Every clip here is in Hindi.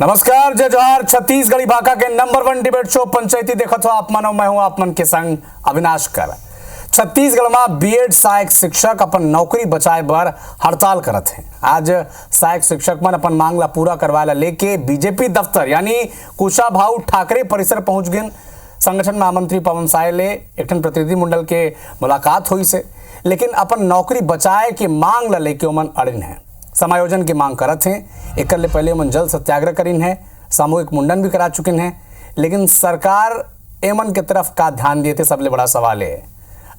नमस्कार, जय जोहार। छत्तीसगढ़ी भाषा के नंबर 1 डिबेट शो पंचायती देखत हो आप मन। मैं हूं आप मन के संग अविनाश कर। छत्तीसगढ़ में बीएड सहायक शिक्षक अपन नौकरी बचाए बर हड़ताल करत हैं। आज सहायक शिक्षक मन अपन मांग ला पूरा करवाए लेके बीजेपी दफ्तर यानी कुशाभाऊ ठाकरे परिसर पहुंच गए। संगठन महामंत्री पवन साय ले एक प्रतिनिधि मंडल के मुलाकात हुई से, लेकिन अपन नौकरी बचाए के मांग ला लेके ओमन अड़िन है। समायोजन की मांग करत हैं। एक पहले मन जल सत्याग्रह करीन है, सामूहिक मुंडन भी करा चुके हैं, लेकिन सरकार एमन के तरफ का ध्यान दिए थे, सबले बड़ा सवाल है।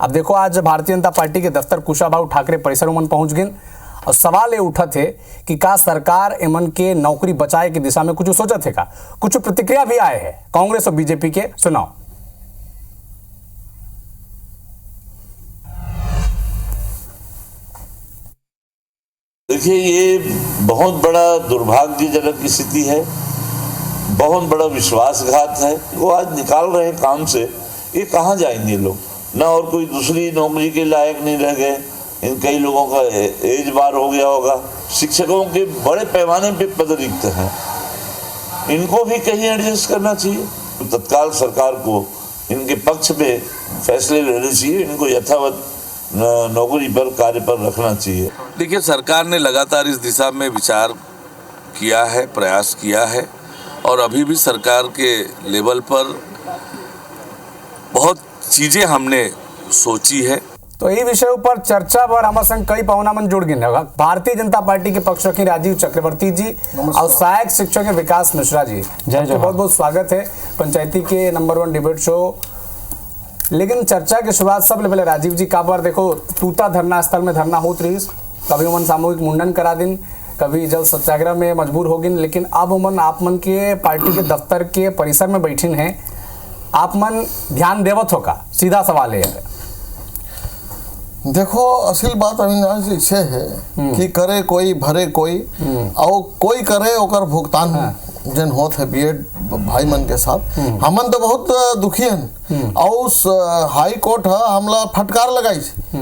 अब देखो, आज भारतीय जनता पार्टी के दफ्तर कुशाभाऊ ठाकरे परिसर में पहुंच गए और सवाल ये उठा थे कि का सरकार एमन के नौकरी बचाए की दिशा में कुछ सोचा थे का। कुछ प्रतिक्रिया भी आए हैं कांग्रेस और बीजेपी के, सुनाओ। देखिए, ये बहुत बड़ा दुर्भाग्यजनक स्थिति है, बहुत बड़ा विश्वासघात है। वो आज निकाल रहे हैं काम से, ये कहाँ जाएंगे लोग? ना और कोई दूसरी नौकरी के लायक नहीं रह गए। इन कई लोगों का एज बार हो गया होगा। शिक्षकों के बड़े पैमाने पे पद रिक्त हैं, इनको भी कहीं एडजस्ट करना चाहिए। तो तत्काल सरकार को इनके पक्ष में फैसले लेने चाहिए, इनको यथावत नौकरी पर, कार्य पर रखना चाहिए। देखिए, सरकार ने लगातार इस दिशा में विचार किया है, प्रयास किया है, और अभी भी सरकार के लेवल पर बहुत चीजें हमने सोची है। तो यही विषय पर चर्चा पर हमारे संग कई पाहुना मन जुड़ गए। भारतीय जनता पार्टी के पक्ष रखी राजीव चक्रवर्ती जी और सहायक शिक्षक है विकास मिश्रा जी। जय बहुत बहुत स्वागत है पंचायती के नंबर 1 डिबेट शो। लेकिन चर्चा की शुरुआत सबले पहले राजीव जी का बार देखो, टूटा धरना स्थल में धरना होत रही, कभी उमन सामूहिक मुंडन करा दिन, कभी जल सत्याग्रह में मजबूर हो गए, लेकिन अब उमन आप मन के पार्टी के दफ्तर के परिसर में बैठिन हैं। आप मन ध्यान देवत हो का? सीधा सवाल है। देखो, असल बात अविनाश जी से है कि करे कोई भरे कोई, और कोई करे ओकर भुगतान जन होत है बीएड भाई मन के साथ। हमन तो बहुत दुखी हन और हाई कोर्ट हमला फटकार लगाई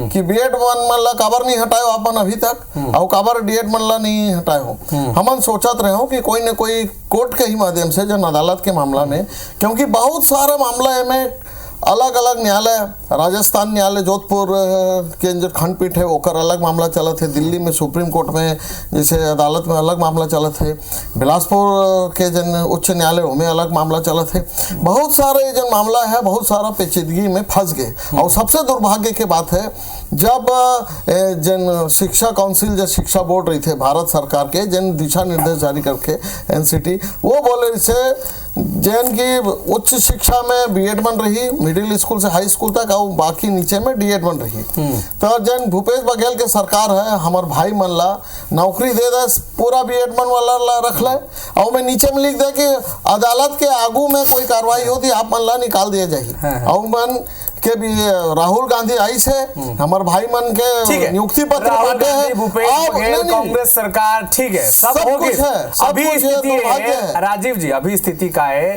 कि बीएड मन ला काबर नहीं हटाए अपन अभी तक, और काबर डीएड मन ला नहीं हटाए हो। हमन सोचत रहे हो कि कोई न कोई कोर्ट के ही माध्यम से, जन अदालत के मामला में, क्योंकि बहुत सारा मामला में अलग अलग न्यायालय, राजस्थान न्यायालय जोधपुर के जो खंडपीठ है ओकर अलग मामला चलत है, दिल्ली में सुप्रीम कोर्ट में जैसे अदालत में अलग मामला चलत है, बिलासपुर के जन उच्च न्यायालय में अलग मामला चलत है। बहुत सारे जो मामला है, बहुत सारा पेचीदगी में फंस गए। और सबसे दुर्भाग्य की बात है, जब जन शिक्षा काउंसिल, जो शिक्षा बोर्ड रही थे भारत सरकार के, जन दिशा निर्देश जारी करके एनसीटी, वो बोले से जैन की उच्च शिक्षा में बीएड बन रही, मिडिल स्कूल से हाई स्कूल तक, और बाकी नीचे में डीएड बन रही। तो जन भूपेश बघेल के सरकार है, हमार भाई मन ला नौकरी दे दे, पूरा बीएड मन वाला ला रख ले, और मैं नीचे में लिख दे कि अदालत के आगू में कोई कार्रवाई होती आप मन ला निकाल दिया जाए। और मन के भी राहुल गांधी आई से हमारे भाई मन के नियुक्ति पत्र बांटे हैं, कांग्रेस सरकार, ठीक है, सब हो गया। अभी स्थिति है राजीव जी, अभी स्थिति का है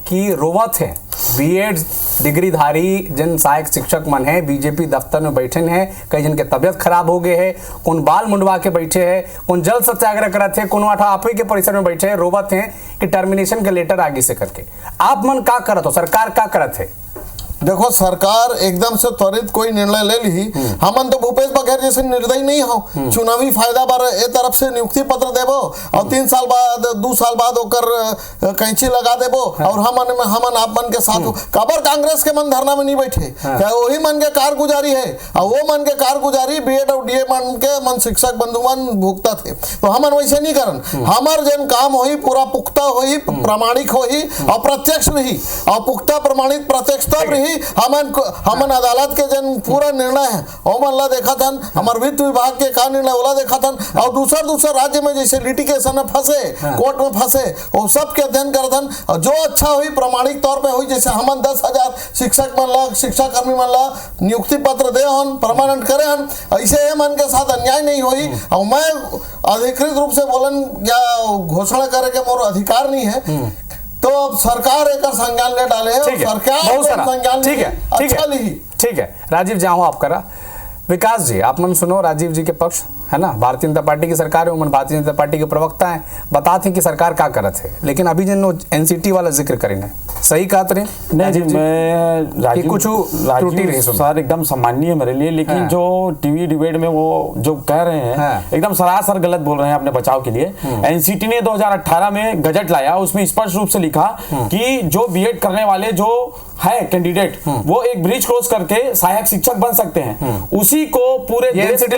कि रोवत है बीएड डिग्रीधारी जन सहायक शिक्षक मन है, बीजेपी दफ्तर में बैठे हैं। कई जन के तबियत खराब हो गए है, कौन बाल मुंडवा के बैठे हैं, कौन जल सत्याग्रह करते हैं, कौन आप ही के परिसर में बैठे हैं, रोवत हैं कि टर्मिनेशन के लेटर आगे से करके। आप मन का करत हो, सरकार का करत है? देखो, सरकार एकदम से त्वरित कोई निर्णय ले ली। हमन तो भूपेश बघेल जैसे निर्दयी नहीं हो, चुनावी फायदा बार ए तरफ से नियुक्ति पत्र देबो और 3 साल बाद 2 साल बाद ओकर कैंची लगा देबो, और हमन आप मन के साथ काबर कांग्रेस के मन धरना में नहीं बैठे? क्या वही मन के कारगुजारी है, और वो मन के कारगुजारी बीएड और डीए मन के मन शिक्षक बंधु मन भुगता थे। तो हमन वैसे नहीं करन। हमार जन काम होई पूरा पुख्ता होई, प्रामाणिक होई और प्रत्यक्ष रही, और पुख्ता प्रमाणित प्रत्यक्ष तब रही। हमन अदालत के जन पूरा निर्णय है ओमन ला देखा था, हमारे वित्त विभाग के का निर्णय ओला देखा था, और दूसरा राज्य में जैसे लिटिगेशन में फंसे, कोर्ट में फंसे, वो सब के अध्ययन करथन। और जो अच्छा हुई प्रामाणिक तौर पे हुई, जैसे हमन 10,000 शिक्षक मन ला, शिक्षा कर्मी मन ला नियुक्ति पत्र दे हन, परमानेंट करे हन, ऐसे मन के साथ अन्याय नहीं हुई। और मैं अधिकृत रूप से बोलन या घोषणा करे के मोर अधिकार नहीं है, तो अब सरकार एक संज्ञान ले डाले है, सरकार संज्ञान, ठीक है, ठीक है राजीव जी, हूँ आप करा। विकास जी, आप मन सुनो राजीव जी के पक्ष। है ना, भारतीय जनता पार्टी की सरकार है, उमन भारतीय जनता पार्टी के प्रवक्ता हैं, बताते हैं कि सरकार क्या करत है, लेकिन अभी जिन एनसीटी वाला जिक्र करें सही कहा रहे नहीं जी, मैं राजीव कुछ त्रुटि रही सर एकदम सामान्य है मेरे लिए, लेकिन हाँ। जो टीवी डिबेट में वो जो कह रहे हैं हाँ। एकदम सरासर गलत बोल रहे हैं अपने बचाव के लिए। एनसीटी ने 2018 में गजट लाया, उसमें स्पष्ट रूप से लिखा कि जो बीएड करने वाले जो है कैंडिडेट वो एक ब्रिज क्रॉस करके सहायक शिक्षक बन सकते हैं, उसी को पूरे एनसीटी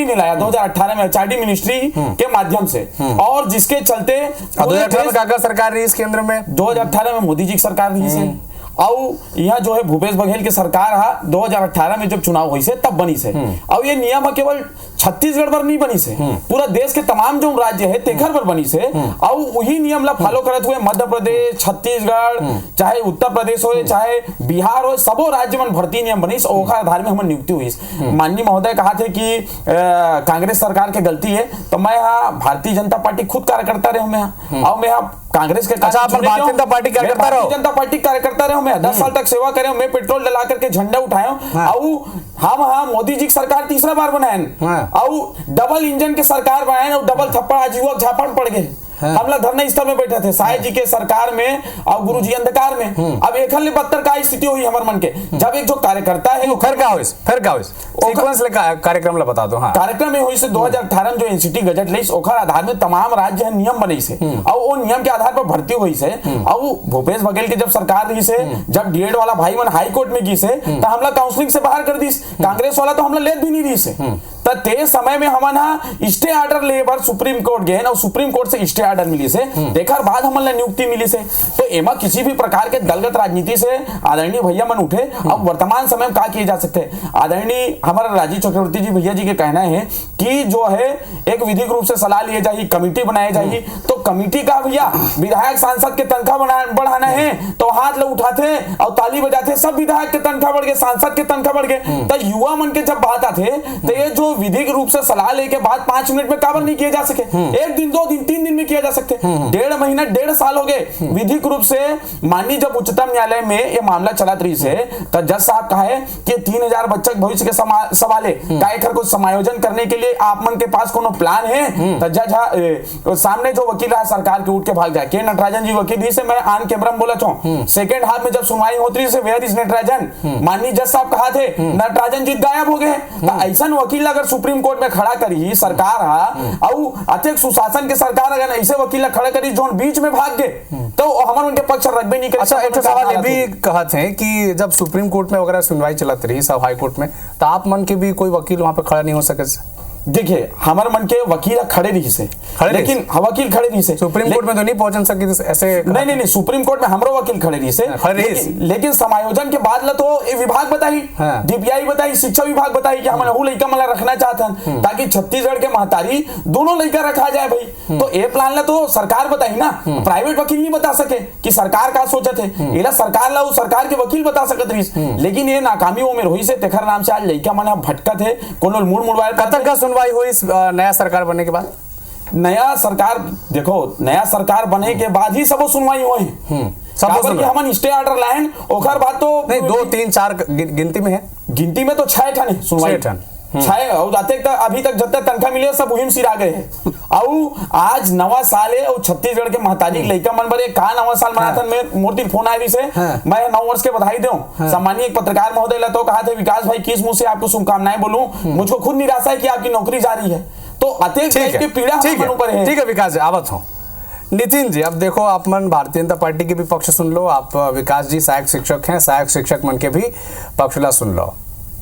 ने लाया 2018 में एचआरडी मिनिस्ट्री के माध्यम से, और जिसके चलते 2018 में काका सरकार रही इस केंद्र में, 2018 में मोदी जी की सरकार रही से, और यह जो है भूपेश बघेल की सरकार है 2018 में जब चुनाव हुई से तब बनी से। और ये नियम है केवल छत्तीसगढ़ पर नहीं बनी से, पूरा देश के तमाम जो राज्य है तेखर पर बनी से, और वही नियम ला फॉलो करत हुए मध्य प्रदेश, छत्तीसगढ़, चाहे उत्तर प्रदेश हो चाहे बिहार हो, सबो राज्य में भर्ती नियम बनी, ओखर आधार में हमन नियुक्ति हुई। माननीय महोदय कहा थे कि कांग्रेस सरकार की गलती है, तो मैं यहाँ भारतीय जनता पार्टी खुद कार्यकर्ता रहे हूँ, और मैं कांग्रेस के भारतीय जनता पार्टी कार्यकर्ता रहो, जनता पार्टी कार्यकर्ता रहे, मैं 10 साल तक सेवा करे, मैं पेट्रोल डला करके झंडा उठाया, और हम मोदी जी की सरकार तीसरा बार बनाए, और डबल इंजन के सरकार बनाए, और डबल थप्पड़ आज युवक झापड़ पड़ गए। हम लोग धरना स्थल में बैठे थे साय जी के सरकार में और गुरु जी अंधकार में। अब एक हल बदतर का स्थिति हुई हमारे मन के, जब एक जो कार्यकर्ता है फिर क्या हुई सीक्वेंस ले कार्यक्रम ला बता दो। हाँ, कार्यक्रम में हुई से 2018 में जो एनसीटी गजट लई ओखर आधार में तमाम राज्य नियम बनी से, और वो नियम के आधार पर भर्ती हुई से, और भूपेश बघेल की जब सरकार रही से, जब डीएड वाला भाई मन हाई कोर्ट में गई से, तो हमला काउंसलिंग से बाहर कर दी, कांग्रेस वाला तो हमला लेत भी नहीं रही से, तो ते समय में हमन स्टे ऑर्डर ले बार सुप्रीम कोर्ट गए, और सुप्रीम कोर्ट से स्टे ऑर्डर मिली से, देखकर बाद हमन नियुक्ति मिली से। तो एमा किसी भी प्रकार के दलगत राजनीति से आदरणीय भैया मन उठे। अब वर्तमान समय में क्या किए जा सकते हैं, आदरणीय हमारा राजीव चक्रवर्ती जी भैया जी के कहना है कि जो है एक विधिक रूप से सलाह लिए जाए, कमेटी बनाई जाएगी, तो कमेटी का भैया विधायक सांसद के तनख्वाह बढ़ाना है तो हाथ लोग उठाते और ताली बजाते, सब विधायक के तनख्वाह बढ़ गए, सांसद के तनख्वाह बढ़ गए, तो युवा मन के जब बात आते तो ये जो विधिक रूप से सलाह लेके बाद 5 मिनट में काबर नहीं किए जा सके, 1 दिन 2 दिन 3 दिन में किया जा सकते, 1.5 महीना 1.5 साल हो गए विधिक रूप से। माननीय जब उच्चतम न्यायालय में ये मामला चलत रही से, तो जज साहब कहा है कि 3000 बच्चा भविष्य के सवाले का कुछ समायोजन करने के लिए आप मन के पास कोनो प्लान है, तो जज सामने जो वकील है सरकार के उठ के भाग जाए, के नटराजन जी वकील जी से मैं आन कैमरा में बोला हूँ, सेकेंड हाफ में जब सुनवाई होती से वेयर इज नटराजन, माननीय जज साहब कहा थे नटराजन जी गायब हो गए। तो ऐसा वकील अगर सुप्रीम कोर्ट में खड़ा करी सरकार और अत्यंत सुशासन के सरकार अगर ऐसे वकील खड़ा करी जो बीच में भाग गए, तो हमारे उनके पक्ष रखबे नहीं करे। अच्छा, एक सवाल ये भी कहते हैं कि जब सुप्रीम कोर्ट में वगैरह सुनवाई चलत रही सब हाई कोर्ट में, तो आप मन के भी कोई वकील वहां पे खड़ा नहीं हो सके? देखिए हमारे मन के वकील खड़े नहीं से, लेकिन वकील खड़े नहीं से सुप्रीम कोर्ट में तो नहीं पहुंच सके ऐसे। नहीं सुप्रीम कोर्ट में हमारे वकील खड़े नहीं से, लेकिन समायोजन के बाद तो विभाग बताई, डीपीआई बताई, शिक्षा विभाग बताई कि हमारे लड़का मला रखना चाहते हैं ताकि छत्तीसगढ़ के महतारी दोनों लड़का रखा जाए भाई। तो ये प्लान ला तो सरकार बताई ना, प्राइवेट वकील नहीं बता सके कि सरकार का सोचत है, ये सरकार ला सरकार के वकील बता सकत रही, लेकिन ये नाकामी वो में रही से तेखर नाम से आज लड़का मन भटकत है, कोनो मुड़ मुड़वाए का हुई इस नया सरकार बनने के बाद। नया सरकार देखो, नया सरकार बने के बाद ही सब सुनवाई हुई है, हम स्टे ऑर्डर लाइन ओखर बात तो नहीं 2 3 4 गिनती में है, गिनती में तो 6 ठन सुनवाई 6 और जाते तक अभी तक जब तक तनख्वाह मिले सब वही सिरा गए हैं। और आज नवा साल है और छत्तीसगढ़ के महतारी लड़का मन बड़े कहा नवा साल मनाथन में मूर्ति फोन आए भी से मैं 9 वर्ष के बधाई दूं। सम्मानीय एक पत्रकार महोदय ला तो कहा थे विकास भाई किस मुंह से आपको शुभकामनाएं बोलूं, मुझको खुद निराशा है कि आपकी नौकरी जा रही है, तो अत्यंत की पीड़ा हम ऊपर है। ठीक है विकास जी, आवत हो नितिन जी। अब देखो आप मन भारतीय जनता पार्टी के भी पक्ष सुन लो, आप विकास जी सहायक शिक्षक हैं, सहायक शिक्षक मन के भी पक्ष ला सुन लो।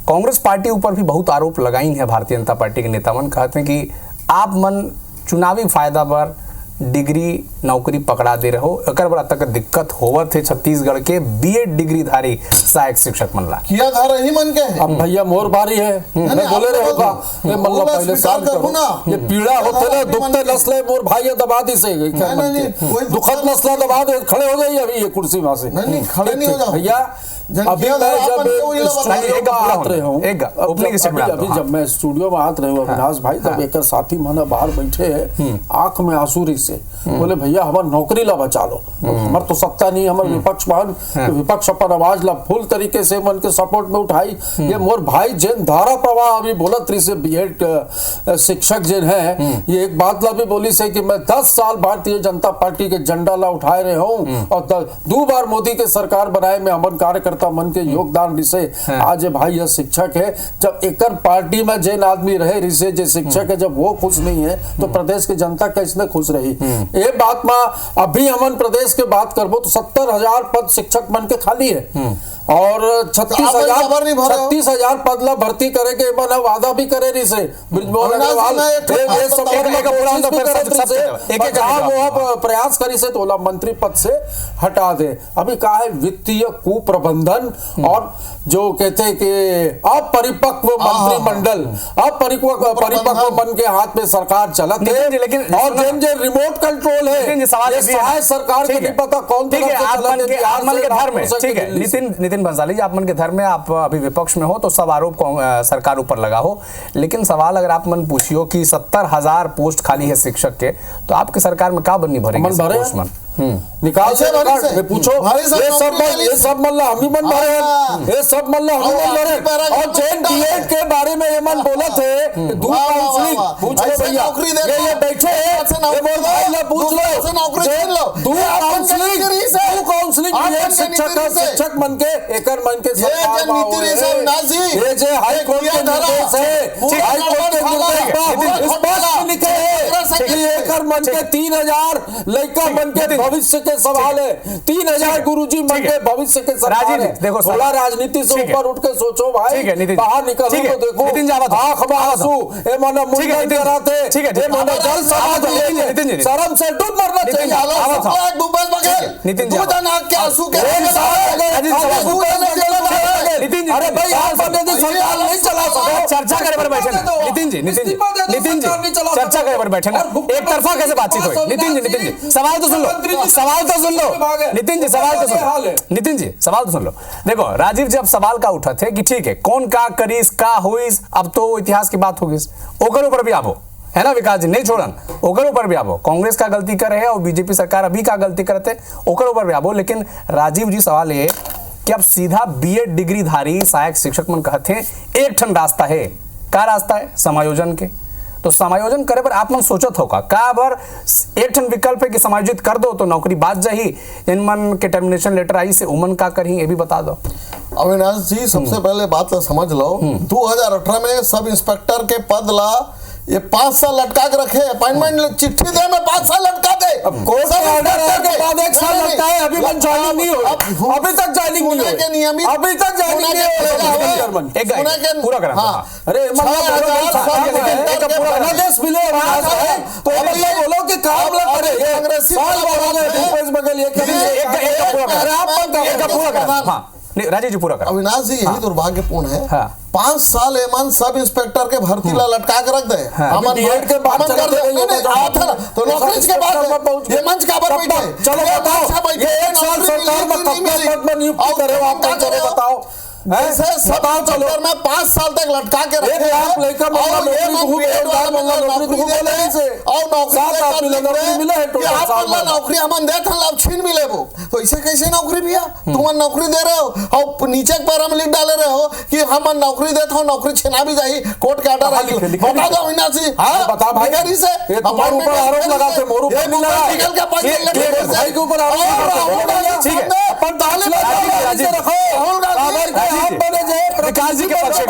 कांग्रेस पार्टी ऊपर भी बहुत आरोप लगाई है भारतीय जनता पार्टी के नेता मन, कहते हैं कि आप मन चुनावी फायदा पर डिग्री नौकरी पकड़ा दे रहो, एकर बड़ा तक दिक्कत होवत है छत्तीसगढ़ के बीएड डिग्रीधारी सहायक शिक्षक मन ला। किया था रही मन के अब भैया मोर बारी है, मैं बोले रहे होगा ये मल्ला पहले साल करो ये पीड़ा होते ना दुखते नस्ले मोर भाई दबा दी से दुखद नस्ला दबा दे खड़े हो गई अभी ये कुर्सी वहां से नहीं खड़े नहीं हो जाओ भैया। अभी मैं जब स्टूडियो में हाथ रहे हूँ, अभी जब मैं स्टूडियो में हाथ रहे हूँ अविनाश भाई, तब एक साथी माना बाहर बैठे है, आंख में आंसू से बोले भैया हमार नौकरी ला बचा लो, हमार तो सत्ता नहीं, हमार विपक्ष बहन, तो विपक्ष अपन आवाज ला फुल तरीके से मन के सपोर्ट में उठाई। ये मोर भाई जैन धारा प्रवाह अभी बोलत रही से बीएड शिक्षक जिन है, ये एक बात ला भी बोली से कि मैं 10 साल भारतीय जनता पार्टी के झंडा ला उठाए रहे हूँ और 2 बार मोदी के सरकार बनाए में अमन कार्यकर्ता मन के योगदान रिसे आज भाई यह शिक्षक है। जब एकर पार्टी में जैन आदमी रहे रिसे जो शिक्षक है, जब वो खुश नहीं है तो प्रदेश की जनता कैसे खुश रही। ये बात में अभी अमन प्रदेश के बात करबो तो 70,000 पद शिक्षक मन के खाली है और 36,000 पद ला भर्ती करे के मन वादा भी करे रही से ब्रिजमोहन अग्रवाल प्रयास करी से तोला मंत्री पद से हटा दे। अभी कहा है वित्तीय कुप्रबंधन और जो कहते हैं कि अपरिपक्व मंत्रिमंडल, परिपक्व मन के हाथ में सरकार चलत है, लेकिन और जो रिमोट कंट्रोल है ये सरकार के नहीं पता कौन आत्मन के धर्म में। ठीक है नितिन भंसाली जी, आप मन के धर्म में, आप अभी विपक्ष में हो तो सब आरोप सरकार ऊपर लगा हो, लेकिन सवाल अगर आप मन पूछियो कि 70,000 पोस्ट खाली है शिक्षक के, तो आपके सरकार में क्या बननी भरेंगे पोस्ट मन? निकाल से पूछो, ये सब मल्ला हम ही मन भरे, ये सब मल्ला हम ही भरे। और जैन बीएड के बारे में ये मन बोला थे दूर काउंसलिंग पूछ लो भैया, ये बैठे हैं, ये बोल भाई ला पूछ लो दूर काउंसलिंग बीएड शिक्षक मन के एकर मन के ये जे हाई कोर्ट के निर्देश है, हाई कोर्ट के निर्देश स्पष्ट लिखे हैं कि एकर मन के 3,000 लड़का मन के भविष्य के सवाल है, 3,000 गुरुजी मन के भविष्य के सवाल है। देखो थोड़ा राजनीति से ऊपर उठ के सोचो भाई, बाहर निकलो तो देखो आंख में आंसू, ये मन मुंडन कराते, ये मन जल समाज है, शर्म से डूब मरना चाहिए। भूपेश बघेल नितिन जी आंख के आंसू के अरे भाई आप सरकार नहीं चला सको, चर्चा करे पर बैठे नितिन जी चर्चा करे पर बैठे ना, एक तरफा कैसे बातचीत हुई? नितिन जी सवाल तो सुन लो नितिन जी सवाल तो सुन लो। देखो राजीव जी अब सवाल का उठा थे कि ठीक है कौन का करीस का हुईस, अब तो इतिहास की बात होगी, ओकर ऊपर भी आबो है ना विकास जी, नहीं छोड़न ओकर ऊपर भी आबो, कांग्रेस का गलती कर रहे हैं और बीजेपी सरकार अभी का गलती करते ओकर ऊपर भी आबो। लेकिन राजीव जी सवाल ये कि अब सीधा बीएड डिग्रीधारी सहायक शिक्षक मन कहते हैं एक ठन रास्ता है, का रास्ता है समायोजन के, तो समायोजन करे पर आप मन सोचत होगा का बार एक ठन विकल्प है कि समायोजित कर दो तो नौकरी बात जाही, इन मन के टर्मिनेशन लेटर आई से उमन का करही ये भी बता दो। अविनाश जी सबसे पहले बात समझ लो, 2018 में सब इंस्पेक्टर के पद ला ये 5 साल लटका के रखे, अपॉइंटमेंट चिट्ठी दे में 5 साल लटका दे, कोर्ट का ऑर्डर है के बाद 1 साल लगता है, अभी तक ज्वाइनिंग नहीं हो, अभी तक ज्वाइनिंग नहीं हो, नियमित अभी तक ज्वाइनिंग नहीं हो, एक पूरा करा। अरे आदेश मिले तो बोलो कि काम ला करे, साल भूपेश बघेल ये पूरा करा। राजीव जी पूरा करा। अविनाश जी यही दुर्भाग्यपूर्ण है, 5 साल एमन सब इंस्पेक्टर के भर्ती ला लटका के रख दे, हमन बीएड के बात कर दे तो नौकरी के बाद ये मंच का पर बैठे, चलो बताओ ये 1 साल सरकार में कितने पद में नियुक्ति करे आप चलो बताओ, ऐसे बताओ चलो में 5 साल तक लटका के रखे हैं और नौकरी हमन दे थन छीन मिले वो, तो इसे कैसे नौकरी भैया तुम नौकरी दे रहे हो और नीचे पर हम लिख डाले रहे हो कि हम नौकरी देते हो, नौकरी छीना भी जाए, कोर्ट के ऑर्डर आई बता दो अविनाश जी। हां बता भाई से हमारे ऊपर आरोप लगाते, मोर ऊपर नहीं लगा, निकल के भाई के ऊपर आरोप, ठीक है अपन डाले राजीव रखो विकास जी के पक्ष में,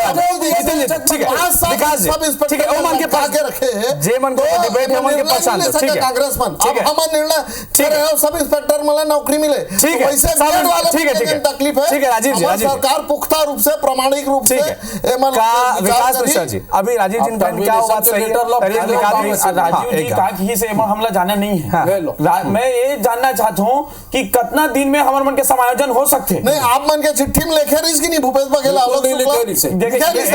ठीक है विकास जी ठीक है ओमन के पास के रखे हैं जे मन को डिबेट है ओमन के पहचान दो, ठीक है कांग्रेस मन अब हम निर्णय कर रहे हो सब इंस्पेक्टर मला नौकरी मिले, ठीक है वैसे बीएड वाले ठीक है तकलीफ है, ठीक है राजीव जी सरकार पुख्ता रूप से प्रामाणिक रूप से का विकास मिश्रा जी अभी राजीव जी ने क्या बात सही है, राजीव जी का की से हमला जाने नहीं है, मैं ये जानना चाहता हूं कि कितना दिन में हमर मन के समायोजन हो सकते नहीं, आप मन के चिट्ठी में लिखे रही कि नहीं भूपेश बघेल आप लोग लिखे नहीं से।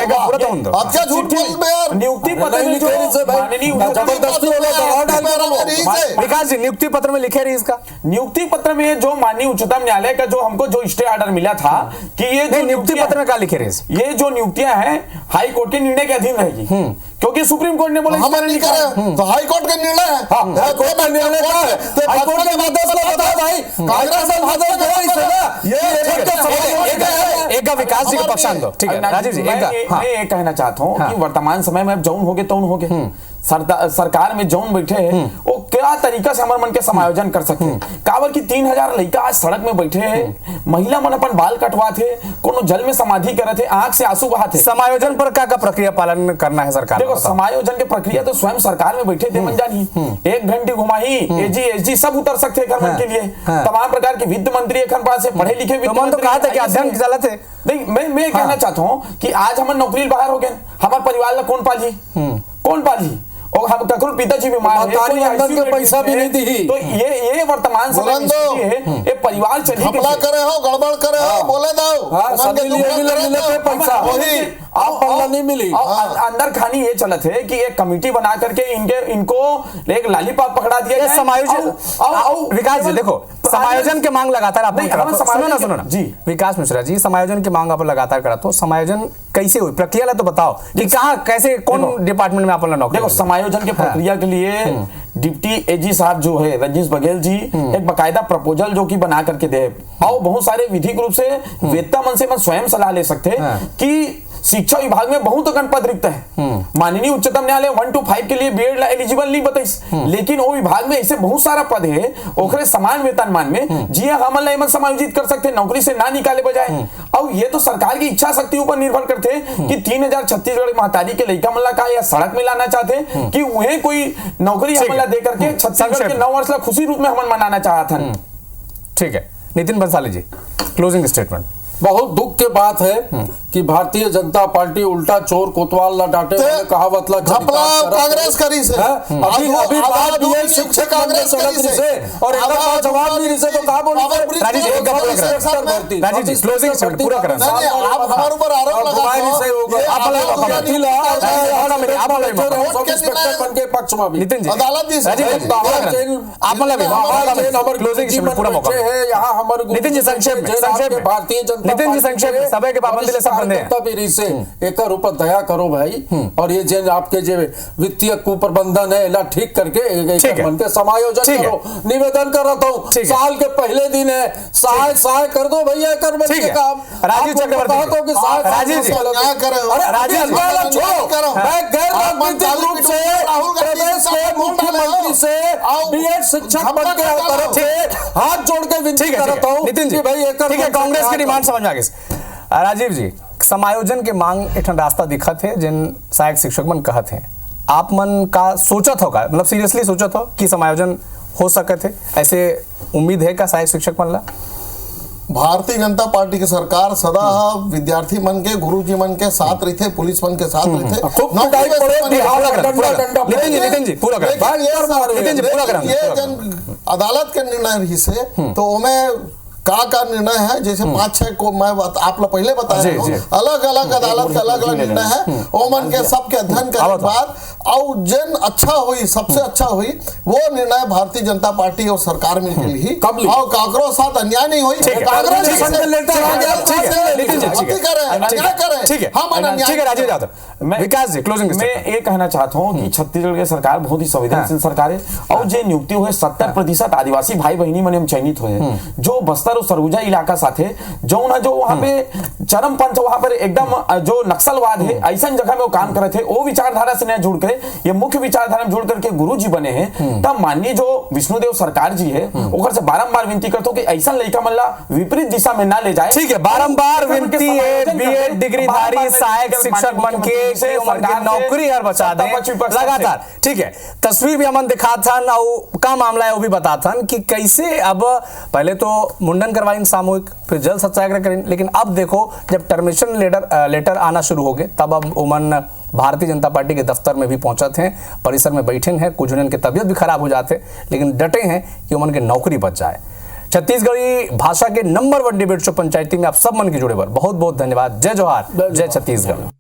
पूरा तो हम दो। अब क्या झूठ बोल बे यार, नियुक्ति पत्र में जो माननीय जबरदस्ती वाला दबाव डाल विकास जी नियुक्ति पत्र में लिखे रही इसका नियुक्ति पत्र में जो माननीय उच्चतम न्यायालय का जो हमको जो स्टे ऑर्डर मिला था कि ये जो नियुक्ति पत्र में क्या लिखे रहे, ये जो नियुक्तियां हैं हाई कोर्ट के निर्णय के अधीन रहेगी, क्योंकि सुप्रीम कोर्ट ने बोला हमारे नहीं करे तो हाई कोर्ट का निर्णय है। हाई कोर्ट का निर्णय क्या है? हाई कोर्ट के माध्यम से बता भाई कांग्रेस और भाजपा जो इससे ना ये एक का विकास जी का पक्षांत दो, ठीक है राजीव जी। मैं ये कहना चाहता हूँ कि वर्तमान समय में अब जौन हो गए तौन हो गए, सरकार में जौन बैठे हैं वो क्या तरीका से हमारे मन के समायोजन कर सकते हैं। काबर की 3000 लड़का आज सड़क में बैठे हैं, महिला मन अपन बाल कटवा थे, कोनो जल में समाधि करे थे, आंख से आंसू बहा थे। समायोजन पर क्या प्रक्रिया पालन करना है सरकार? देखो समायोजन के प्रक्रिया तो स्वयं सरकार में बैठे थे मन जानी, 1 घंटे घुमाई एजी एसजी सब उतर सकते हैं के लिए, तमाम प्रकार के वित्त मंत्री एखन पास है, पढ़े लिखे वित्त मंत्री कहा था कि अध्ययन गलत है। नहीं मैं कहना चाहता हूँ कि आज हम नौकरी बाहर हो गए, हमारे परिवार ला कौन पाली और हम ककरो पिताजी बीमार है, कोई अंदर के पैसा भी नहीं दी, तो ये वर्तमान समय में स्थिति है, ये परिवार चली घपला करे हो, गड़बड़ करे हो, बोले दो सब मिले पैसा वही आप नहीं मिली। अंदर खानी ये चलत है कि एक कमेटी बना करके इनको एक लॉलीपॉप पकड़ा दिया जाए। समायोजन विकास जी देखो समायोजन की मांग लगातार आप सुनो ना जी विकास मिश्रा जी, समायोजन की मांग आप लगातार करा, तो समायोजन कैसे हुई प्रक्रिया ला तो बताओ कि कहाँ कैसे कौन डिपार्टमेंट में आप नौकरी? देखो समायोजन की प्रक्रिया के लिए डिप्टी एजी साहब जो है रजनीश बघेल जी एक बकायदा प्रपोजल जो कि बना करके दे, और बहुत सारे विधिक रूप से वेत्ता मन से मैं स्वयं सलाह ले सकते कि शिक्षा विभाग में बहुत अगन पद रिक्त है। माननीय उच्चतम न्यायालय 1 to 5 के लिए बीएड ला एलिजिबल नहीं बताइस, लेकिन वो विभाग में ऐसे बहुत सारा पद है ओकरे समान वेतनमान में जी हम ला समायोजित कर सकते, नौकरी से ना निकाले बजाय। और ये तो सरकार की इच्छा शक्ति ऊपर निर्भर करते कि 3000 छत्तीसगढ़ महतारी के लड़का मल्ला का या सड़क में लाना चाहते कि उन्हें कोई नौकरी हमला दे करके छत्तीसगढ़ के 9 वर्ष ला खुशी रूप में हम मनाना चाहता था। ठीक है नितिन बंसाली जी क्लोजिंग स्टेटमेंट। बहुत दुख के बात है कि भारतीय जनता पार्टी उल्टा चोर कोतवाल ला डांटे वाले कहावत ला घपला कांग्रेस करी से अभी बात बीएड शिक्षक कांग्रेस करी से और एक बार जवाब नहीं से तो कहां बोले राजीव जी एक पूरा करें, राजीव जी क्लोजिंग स्टेटमेंट पूरा करें। आप हमारे ऊपर आरोप बन के पक्ष में भी नितिन जी अदालत आप मतलब क्लोजिंग स्टेटमेंट पूरा मौका है यहाँ हमारे नितिन जी संक्षेप में भारतीय जनता नितिन जी संक्षेप में समय के पाबंदी ले सब बंदे हैं से एक ऊपर दया करो भाई, और ये जो आपके जो वित्तीय कुप्रबंधन है ला ठीक करके एक मन के समायोजन करो, निवेदन कर रहा हूँ। साल के पहले दिन है सहाय कर दो भैया कर बच्चे काम। राजीव चक्रवर्ती राजीव जी राजीव मैं गैर राजनीतिक रूप से प्रदेश के मुख्यमंत्री से बीएड शिक्षक पद के तरफ से हाथ जोड़ के विनती करता हूँ नितिन जी भाई एक कांग्रेस की डिमांड समझ में आ गई। राजीव जी समायोजन के मांग एक रास्ता दिखत है जिन सहायक शिक्षक मन कहत हैं, आप मन का सोचत हो का मतलब सीरियसली सोचत हो कि समायोजन हो सकत है, ऐसे उम्मीद है का सहायक शिक्षक मन ला? भारतीय जनता पार्टी की सरकार सदा विद्यार्थी मन के गुरुजी मन के साथ रही थे, पुलिस मन के साथ रही थे। नितिन जी पूरा करें ये जन अदालत के निर्णय रही से तो उमें का निर्णय है, जैसे 5-6 को मैं आप लोग पहले बताया अलग अलग अदालत का अलग अलग निर्णय है, ओमन के सबके अध्ययन करने के बाद और जन अच्छा हुई सबसे अच्छा हुई वो निर्णय भारतीय जनता पार्टी और सरकार में ही और कांग्रेस साथ अन्याय नहीं हुई। विकास जी क्लोजिंग मैं ये कहना चाहता हूँ कि छत्तीसगढ़ की सरकार बहुत ही संवेदनशील सरकार है और जो नियुक्ति हुए 70% आदिवासी भाई बहनी मन चयनित हुए जो बस्तर और सरगुजा इलाका साथ है जो वहाँ पे चरमपंथ वहाँ पर एकदम जो नक्सलवाद है ऐसा जगह में वो काम कर रहे थे, वो विचारधारा से न जुड़ के ये मुख्य विचारधारा में जुड़ करके गुरु जी बने हैं। तब माननीय जो विष्णुदेव सरकार जी है ओकर से बारंबार विनती करते हो कि ऐसा लड़का मल्ला विपरीत दिशा में ना ले जाए। ठीक है बारंबार विनती है बीएड डिग्रीधारी सहायक शिक्षक बन के नौकरी हर बचा दें लगातार। ठीक है तस्वीर भी हमन दिखा था का मामला है वो भी बता था कि कैसे अब पहले तो मुंडन करवाइन सामूहिक फिर जल सत्याग्रह करें, लेकिन अब देखो जब टर्मिनेशन लेटर आना शुरू हो गए तब अब उमन भारतीय जनता पार्टी के दफ्तर में भी पहुंचते हैं, परिसर में बैठे हैं, कुछ उनके तबियत भी खराब हो जाते लेकिन डटे हैं कि उमन की नौकरी बच जाए। छत्तीसगढ़ी भाषा के नंबर 1 डिबेट शो पंचायती में आप सब मन के जुड़े बर बहुत बहुत धन्यवाद। जय जोहार, जय छत्तीसगढ़।